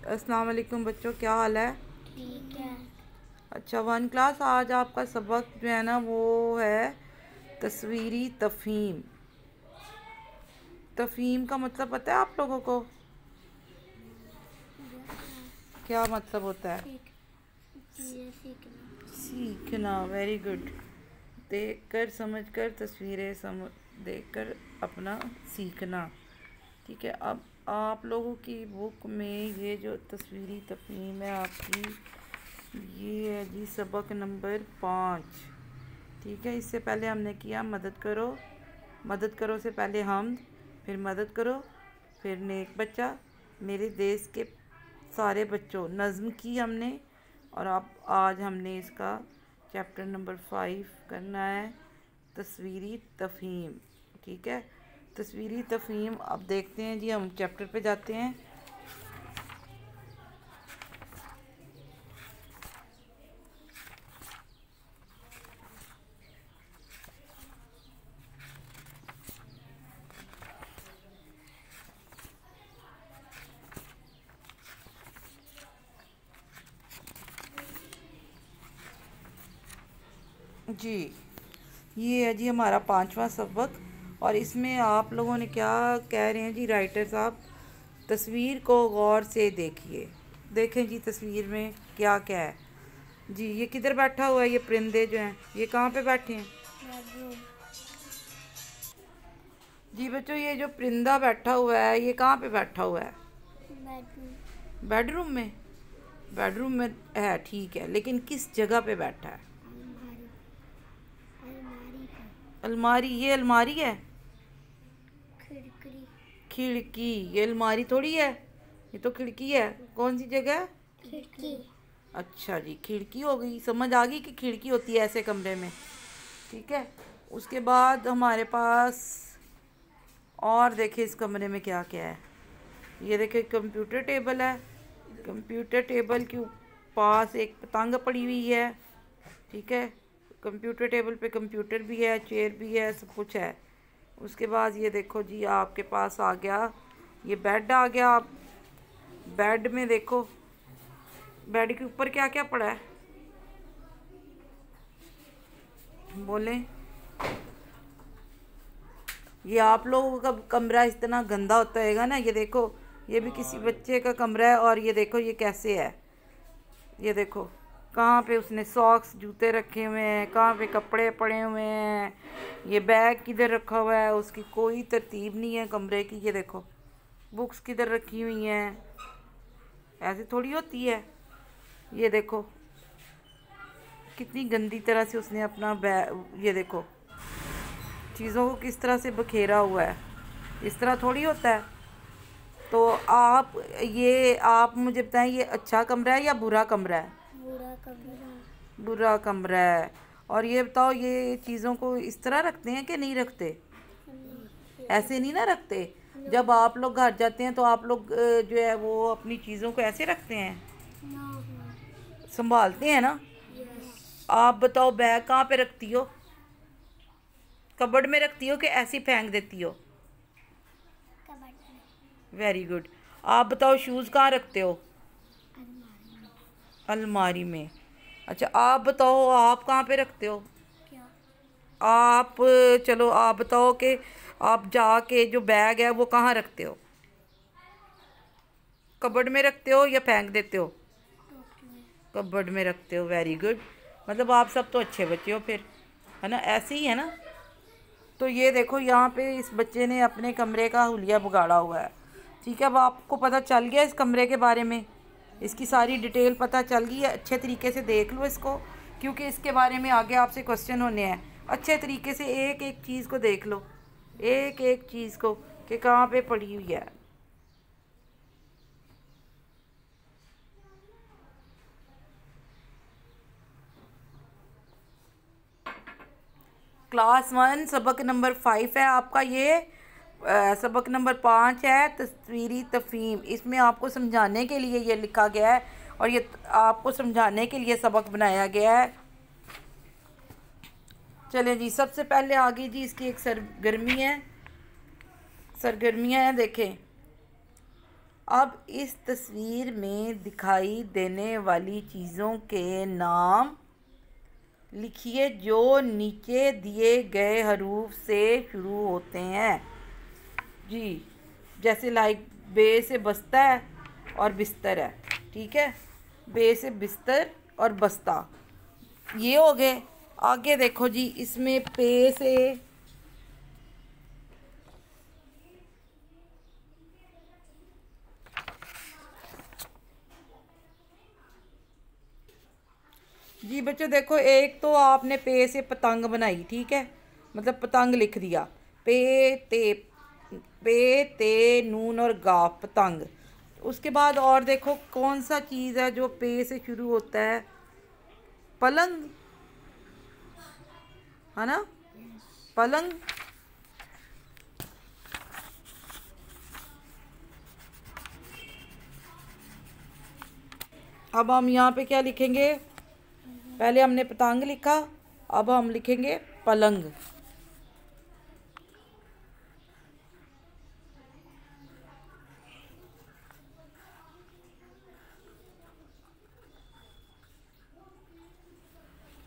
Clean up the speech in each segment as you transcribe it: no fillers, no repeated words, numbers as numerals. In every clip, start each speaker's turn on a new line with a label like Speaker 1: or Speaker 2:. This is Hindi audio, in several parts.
Speaker 1: अस्सलाम वालेकुम बच्चों, क्या हाल है?
Speaker 2: ठीक है।
Speaker 1: अच्छा, वन क्लास। आज आपका सबक जो है ना वो है तस्वीरी तफहीम। तफहीम का मतलब पता है आप लोगों को? क्या मतलब होता है?
Speaker 2: चीज़ें सीखना।
Speaker 1: सीखना। Very good. देखकर समझकर तस्वीरें देखकर अपना सीखना। ठीक है। अब आप लोगों की बुक में ये जो तस्वीरी तफहीम है आपकी, ये है जी सबक नंबर 5। ठीक है। इससे पहले हमने किया मदद करो। मदद करो से पहले हम, फिर मदद करो, फिर नेक बच्चा, मेरे देश के सारे बच्चों, नज़्म की हमने। और अब आज हमने इसका चैप्टर नंबर 5 करना है, तस्वीरी तफहीम। ठीक है। तस्वीरी तफहीम अब देखते हैं जी, हम चैप्टर पे जाते हैं। जी, ये है जी हमारा 5वां सबक। और इसमें आप लोगों ने क्या कह रहे हैं जी राइटर साहब? तस्वीर को गौर से देखिए। देखें जी तस्वीर में क्या क्या है। जी, ये किधर बैठा हुआ है? ये परिंदे जो हैं ये कहाँ पे बैठे हैं?
Speaker 2: बेडरूम।
Speaker 1: जी बच्चों, ये जो परिंदा बैठा हुआ है ये कहाँ पे बैठा हुआ है?
Speaker 2: बेडरूम।
Speaker 1: बेडरूम में। बेडरूम में है, ठीक है, लेकिन किस जगह पे बैठा है?
Speaker 2: अलमारी। अलमारी पे।
Speaker 1: अलमारी। ये अलमारी है?
Speaker 2: खिड़की।
Speaker 1: खिड़की। ये अलमारी थोड़ी है, ये तो खिड़की है। कौन सी जगह है?
Speaker 2: खिड़की।
Speaker 1: अच्छा जी, खिड़की हो गई। समझ आ गई कि खिड़की होती है ऐसे कमरे में। ठीक है। उसके बाद हमारे पास और देखे इस कमरे में क्या क्या है। ये देखे कंप्यूटर टेबल है। कंप्यूटर टेबल के पास एक पतंग पड़ी हुई है। ठीक है। कंप्यूटर टेबल पे कंप्यूटर भी है, चेयर भी है, सब कुछ है। उसके बाद ये देखो जी आपके पास आ गया, ये बेड आ गया। आप बेड में देखो, बेड के ऊपर क्या क्या पड़ा है, बोलें। ये आप लोगों का कमरा इतना गंदा होता हैगा ना। ये देखो, ये भी किसी बच्चे का कमरा है। और ये देखो ये कैसे है। ये देखो कहाँ पे उसने सॉक्स जूते रखे हुए हैं, कहाँ पे कपड़े पड़े हुए हैं, ये बैग किधर रखा हुआ है, उसकी कोई तरतीब नहीं है कमरे की। ये देखो बुक्स किधर रखी हुई हैं, ऐसे थोड़ी होती है। ये देखो कितनी गंदी तरह से उसने अपना बैग, ये देखो चीज़ों को किस तरह से बखेरा हुआ है। इस तरह थोड़ी होता है। तो आप मुझे बताएं, ये अच्छा कमरा है या बुरा कमरा है?
Speaker 2: बुरा कमरा।
Speaker 1: बुरा कमरा है। और ये बताओ, ये चीज़ों को इस तरह रखते हैं कि नहीं रखते? ऐसे नहीं ना रखते। जब आप लोग घर जाते हैं तो आप लोग जो है वो अपनी चीज़ों को ऐसे रखते हैं, संभालते हैं ना।
Speaker 2: यस।
Speaker 1: आप बताओ बैग कहाँ पे रखती हो? कबर्ड में रखती हो कि ऐसे ही फेंक देती हो?
Speaker 2: कबर्ड में।
Speaker 1: Very good. आप बताओ शूज़ कहाँ रखते हो?
Speaker 2: अलमारी में।
Speaker 1: अलमारी में। अच्छा, आप बताओ आप कहाँ पे रखते हो?
Speaker 2: क्या?
Speaker 1: आप चलो आप बताओ कि आप जाके जो बैग है वो कहाँ रखते हो? कबर्ड में रखते हो या फेंक देते हो?
Speaker 2: टोकरी में।
Speaker 1: कबर्ड में रखते हो। Very good. मतलब आप सब तो अच्छे बच्चे हो फिर, है ना? ऐसे ही है ना। तो ये देखो यहाँ पे इस बच्चे ने अपने कमरे का हुलिया बिगाड़ा हुआ है। ठीक है। अब आपको पता चल गया इस कमरे के बारे में, इसकी सारी डिटेल पता चल गई है। अच्छे तरीके से देख लो इसको, क्योंकि इसके बारे में आगे आपसे क्वेश्चन होने हैं। अच्छे तरीके से एक एक चीज़ को देख लो, एक एक चीज़ को कि कहाँ पे पड़ी हुई है। क्लास 1 सबक नंबर 5 है आपका ये। सबक नंबर 5 है तस्वीरी तफहीम। इसमें आपको समझाने के लिए ये लिखा गया है और ये आपको समझाने के लिए सबक बनाया गया है। चलें जी, सबसे पहले आगे जी इसकी एक सरगर्मी है, सरगर्मियाँ हैं देखें। अब इस तस्वीर में दिखाई देने वाली चीज़ों के नाम लिखिए जो नीचे दिए गए हरूफ से शुरू होते हैं। जी, जैसे लाइक बे से बस्ता है और बिस्तर है, ठीक है। बे से बिस्तर और बस्ता, ये हो गए। आगे देखो जी, इसमें पे से जी बच्चों देखो, एक तो आपने पे से पतंग बनाई, ठीक है, मतलब पतंग लिख दिया। पे ते नून और गाफ, पतंग। उसके बाद और देखो कौन सा चीज़ है जो पे से शुरू होता है? पलंग, है ना, पलंग। अब हम यहाँ पे क्या लिखेंगे? पहले हमने पतंग लिखा, अब हम लिखेंगे पलंग।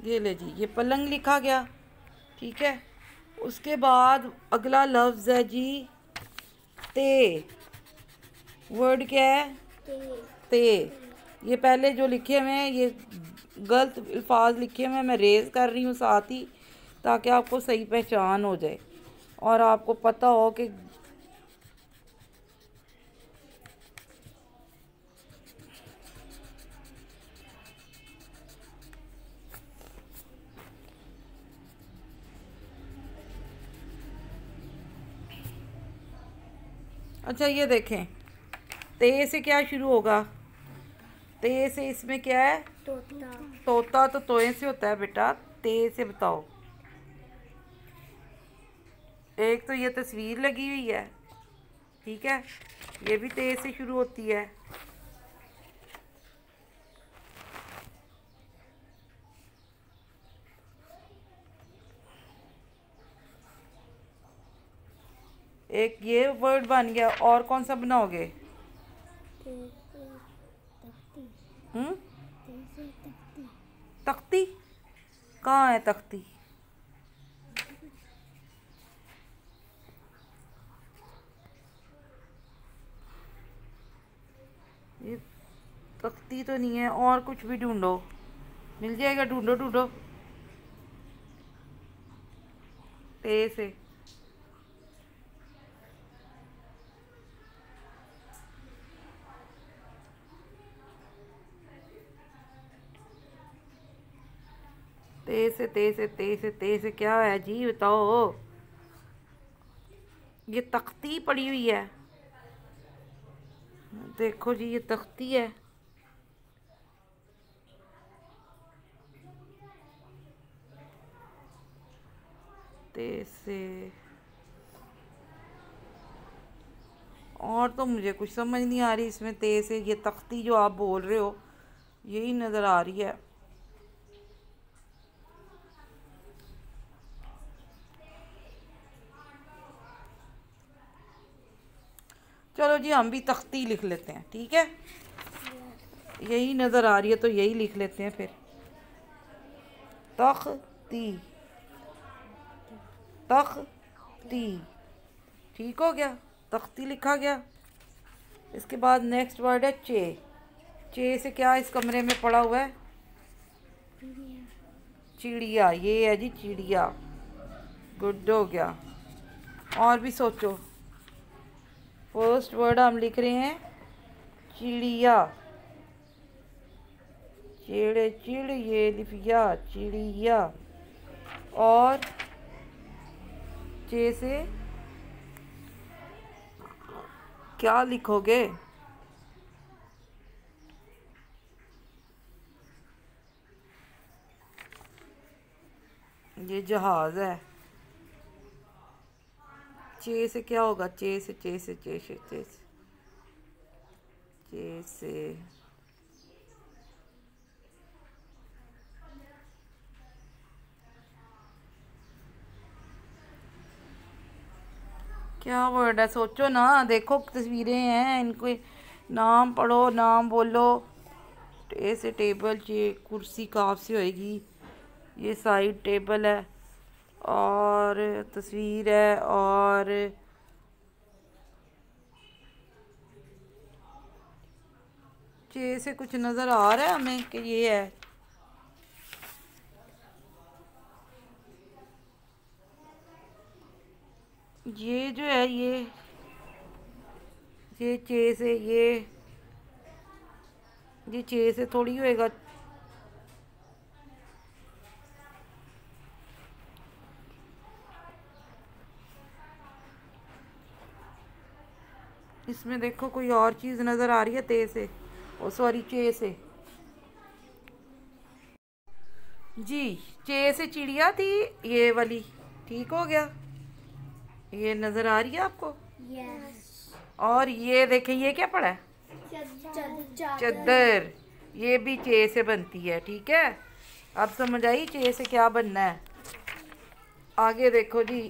Speaker 1: ये ले जी, ये पलंग लिखा गया, ठीक है। उसके बाद अगला लफ्ज़ है जी ते। वर्ड क्या है? ते। ये पहले जो लिखे हुए हैं ये गलत अल्फाज लिखे हुए हैं, मैं रेज़ कर रही हूँ साथ ही, ताकि आपको सही पहचान हो जाए और आपको पता हो कि अच्छा ये देखें, ते से क्या शुरू होगा? ते से इसमें क्या है?
Speaker 2: तोता।
Speaker 1: तोता तो तोए से होता है बेटा। ते से बताओ। एक तो ये तस्वीर लगी हुई है, ठीक है, ये भी ते से शुरू होती है। एक ये वर्ड बन गया, और कौन सा बनाओगे? हम्म, तख्ती। कहाँ है तख्ती? ये तख्ती तो नहीं है, और कुछ भी ढूंढो, मिल जाएगा, ढूंढो ढूंढो। ते से ते से क्या है जी, बताओ। ये तख्ती पड़ी हुई है, देखो जी, ये तख्ती है। ते से और तो मुझे कुछ समझ नहीं आ रही इसमें। ते से ये तख्ती जो आप बोल रहे हो यही नज़र आ रही है। चलो जी, हम भी तख्ती लिख लेते हैं, ठीक है, यही नज़र आ रही है तो यही लिख लेते हैं फिर। तख्ती, तख्ती, ठीक हो गया, तख्ती लिखा गया। इसके बाद नेक्स्ट वर्ड है चे। चे से क्या इस कमरे में पड़ा हुआ है? चिड़िया, ये है जी चिड़िया, गुड हो गया। और भी सोचो। फर्स्ट वर्ड हम लिख रहे हैं चिड़िया, चिड़ चिड़ ये लिफिया, चिड़िया। और चे से क्या लिखोगे? ये जहाज है। चे से क्या होगा? चे से चे से चे से चे से चे से क्या वर्ड है? सोचो ना, देखो तस्वीरें हैं, इनको नाम पढ़ो, नाम बोलो। टे से टेबल, ये कुर्सी काफ से होएगी। ये साइड टेबल है और तस्वीर है और चे से कुछ नज़र आ रहा है हमें कि ये है। ये जो है ये चे से ये चे से थोड़ी होएगा। इसमें देखो कोई और चीज़ नज़र आ रही है ते से, ओ सॉरी चे से। जी चे से चिड़िया थी ये वाली, ठीक हो गया। ये नज़र आ रही है आपको?
Speaker 2: यस।
Speaker 1: और ये देखें ये क्या पड़ा है? चद्दर। ये भी चे से बनती है, ठीक है। अब समझ आई चे से क्या बनना है। आगे देखो जी,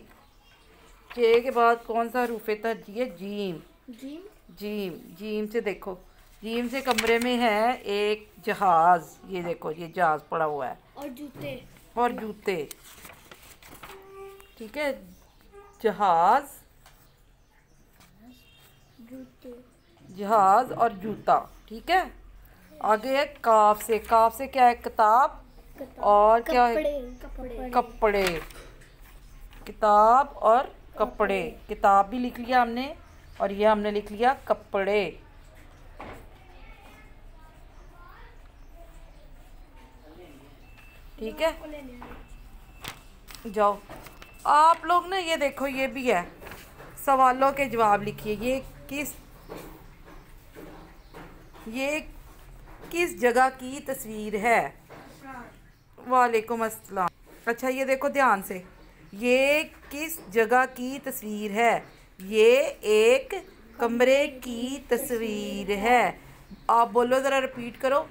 Speaker 1: चे के बाद कौन सा हरूफ तरजी है? जीम। जीम। जीम से देखो, जीम से कमरे में है एक जहाज। ये देखो ये जहाज पड़ा हुआ है
Speaker 2: और जूते।
Speaker 1: और जूते, ठीक है। जहाज,
Speaker 2: जूते,
Speaker 1: जहाज और जूता, ठीक है। आगे है काफ से। काफ से क्या है? किताब। और क्या है? कपड़े। किताब और कपड़े। किताब भी लिख लिया हमने और ये हमने लिख लिया कपड़े। ठीक है, जाओ आप लोग ना। ये देखो ये भी है, सवालों के जवाब लिखिए। ये किस जगह की तस्वीर है? वालेकुम अस्सलाम। अच्छा ये देखो ध्यान से, ये किस जगह की तस्वीर है? ये एक कमरे की तस्वीर है। आप बोलो ज़रा, रिपीट करो।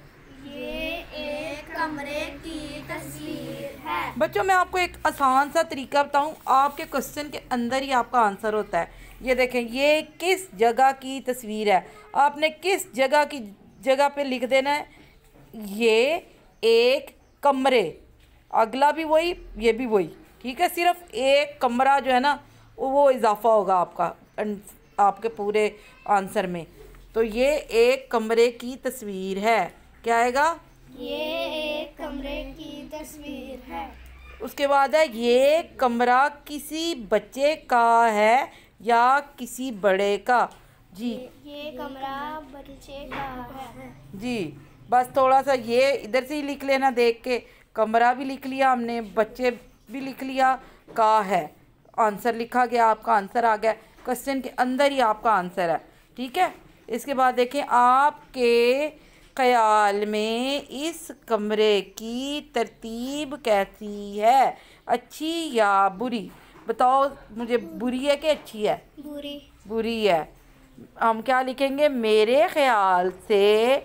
Speaker 2: ये एक कमरे की तस्वीर है।
Speaker 1: बच्चों मैं आपको एक आसान सा तरीका बताऊं, आपके क्वेश्चन के अंदर ही आपका आंसर होता है। ये देखें, ये किस जगह की तस्वीर है। आपने किस जगह पे लिख देना है, ये एक कमरे। अगला भी वही, ये भी वही, ठीक है। सिर्फ एक कमरा जो है ना वो इजाफा होगा आपके पूरे आंसर में। तो ये एक कमरे की तस्वीर है, क्या आएगा?
Speaker 2: ये एक कमरे की तस्वीर है।
Speaker 1: उसके बाद है ये कमरा किसी बच्चे का है या किसी बड़े का? जी
Speaker 2: ये कमरा बच्चे का है।
Speaker 1: जी, बस थोड़ा सा ये इधर से ही लिख लेना देख के। कमरा भी लिख लिया हमने, बच्चे भी लिख लिया, का है। आंसर लिखा गया, आपका आंसर आ गया। क्वेश्चन के अंदर ही आपका आंसर है, ठीक है। इसके बाद देखें, आपके ख्याल में इस कमरे की तरतीब कैसी है? अच्छी या बुरी? बताओ मुझे, बुरी है कि अच्छी है?
Speaker 2: बुरी।
Speaker 1: बुरी है। हम क्या लिखेंगे? मेरे ख्याल से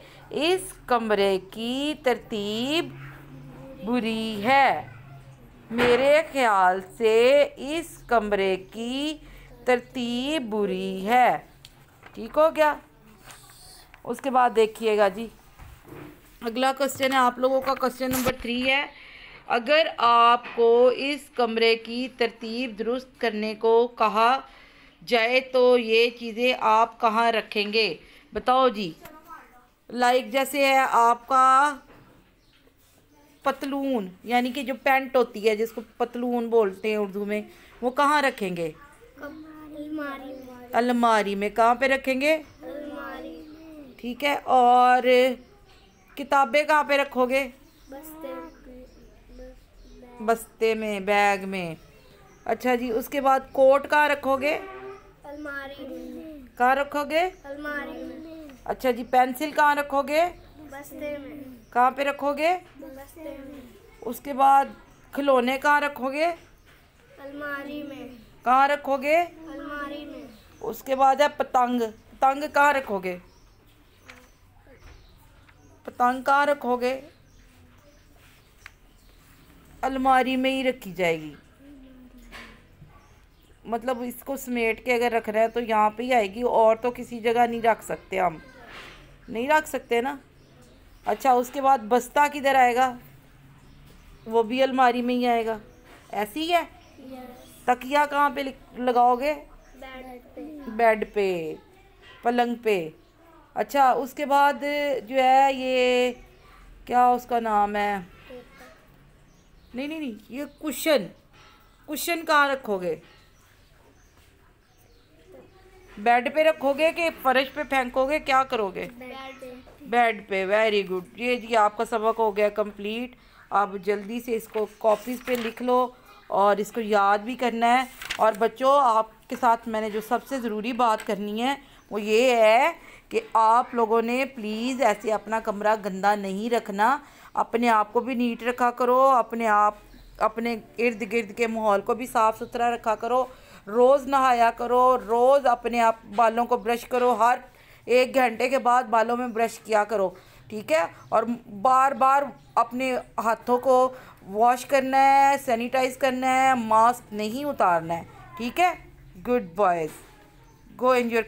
Speaker 1: इस कमरे की तरतीब बुरी है। मेरे ख्याल से इस कमरे की तरतीब बुरी है, ठीक हो गया। उसके बाद देखिएगा जी, अगला क्वेश्चन है आप लोगों का, क्वेश्चन नंबर 3 है। अगर आपको इस कमरे की तरतीब दुरुस्त करने को कहा जाए तो ये चीज़ें आप कहाँ रखेंगे? बताओ जी। लाइक जैसे है आपका पतलून, यानी कि जो पैंट होती है जिसको पतलून बोलते हैं उर्दू में, वो कहाँ रखेंगे?
Speaker 2: अलमारी में।
Speaker 1: अलमारी में। कहाँ पे रखेंगे?
Speaker 2: अलमारी में।
Speaker 1: ठीक है। और किताबें कहाँ पे रखोगे? बस्ते में, बैग में। अच्छा जी, उसके बाद कोट कहाँ रखोगे?
Speaker 2: अलमारी में।
Speaker 1: कहाँ रखोगे?
Speaker 2: अलमारी में।
Speaker 1: अच्छा जी, पेंसिल कहाँ रखोगे?
Speaker 2: बस्ते में।
Speaker 1: कहाँ पे रखोगे?
Speaker 2: बस्ते में।
Speaker 1: उसके बाद खिलौने कहाँ रखोगे?
Speaker 2: अलमारी में।
Speaker 1: कहाँ रखोगे?
Speaker 2: अलमारी में।
Speaker 1: उसके बाद है पतंग। पतंग कहाँ रखोगे? पतंग कहाँ रखोगे? अलमारी में ही रखी जाएगी। मतलब इसको समेट के अगर रखना है तो यहाँ पे ही आएगी, और तो किसी जगह नहीं रख सकते हम। नहीं रख सकते ना। अच्छा, उसके बाद बस्ता किधर आएगा? वो भी अलमारी में ही आएगा, ऐसी है। तकिया कहाँ पे लगाओगे? बेड पे, पलंग पे। अच्छा, उसके बाद जो है ये क्या उसका नाम है? नहीं नहीं नहीं, ये कुशन। कुशन कहाँ रखोगे? बेड पे रखोगे कि फर्श पे फेंकोगे, क्या करोगे? बेड पे। Very good. ये जी आपका सबक हो गया कंप्लीट। आप जल्दी से इसको कॉपीज़ पे लिख लो और इसको याद भी करना है। और बच्चों, आपके साथ मैंने जो सबसे ज़रूरी बात करनी है वो ये है कि आप लोगों ने प्लीज़ ऐसे अपना कमरा गंदा नहीं रखना। अपने आप को भी नीट रखा करो, अपने इर्द गिर्द के माहौल को भी साफ़ सुथरा रखा करो। रोज़ नहाया करो, रोज़ अपने आप बालों को ब्रश करो, हर 1 घंटे के बाद बालों में ब्रश किया करो, ठीक है। और बार बार अपने हाथों को वॉश करना है, सैनिटाइज करना है, मास्क नहीं उतारना है, ठीक है। Good boys, go in your